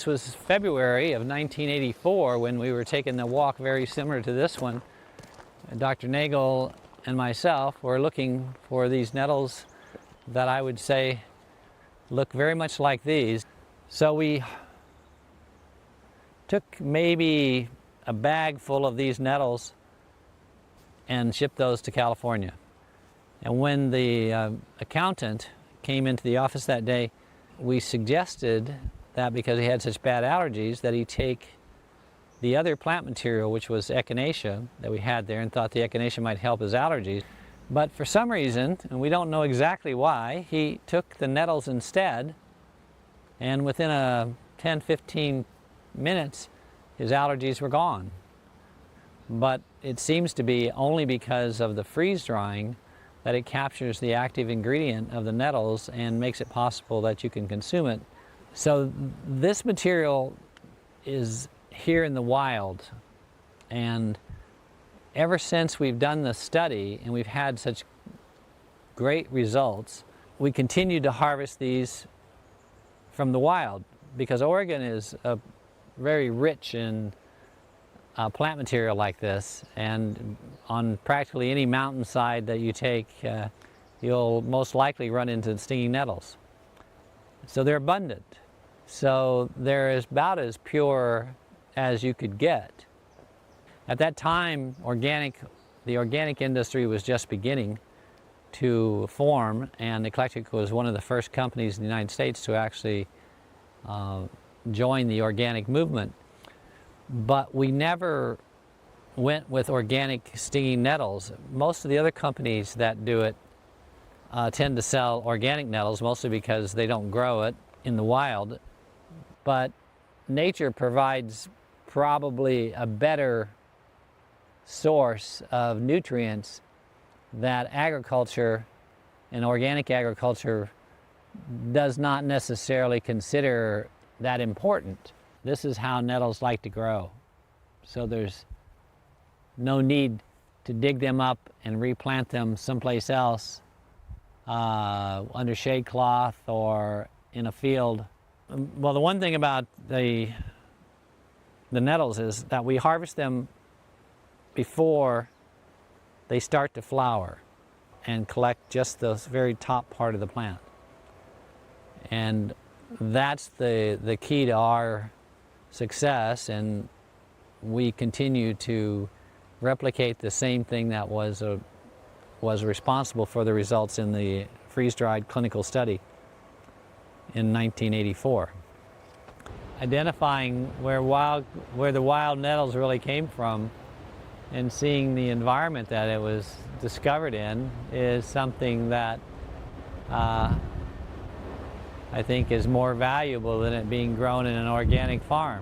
This was February of 1984 when we were taking a walk very similar to this one. Dr. Nagel and myself were looking for these nettles that I would say look very much like these. So we took maybe a bag full of these nettles and shipped those to California. And when the accountant came into the office that day, we suggested that because he had such bad allergies that he take the other plant material, which was echinacea that we had there, and thought the echinacea might help his allergies. But for some reason, and we don't know exactly why, he took the nettles instead, and within 10-15 minutes his allergies were gone. But it seems to be only because of the freeze drying that it captures the active ingredient of the nettles and makes it possible that you can consume it. So this material is here in the wild, and ever since we've done this study and we've had such great results, we continue to harvest these from the wild, because Oregon is very rich in plant material like this, and on practically any mountainside that you take, you'll most likely run into stinging nettles. So they're abundant. So they're about as pure as you could get. At that time, the organic industry was just beginning to form, and Eclectic was one of the first companies in the United States to actually join the organic movement. But we never went with organic stinging nettles. Most of the other companies that do it tend to sell organic nettles, mostly because they don't grow it in the wild. But nature provides probably a better source of nutrients that agriculture and organic agriculture does not necessarily consider that important. This is how nettles like to grow. So there's no need to dig them up and replant them someplace else under shade cloth or in a field. Well, the one thing about the nettles is that we harvest them before they start to flower and collect just the very top part of the plant. And that's the key to our success, and we continue to replicate the same thing that was responsible for the results in the freeze-dried clinical study in 1984. Identifying where the wild nettles really came from and seeing the environment that it was discovered in is something that I think is more valuable than it being grown in an organic farm.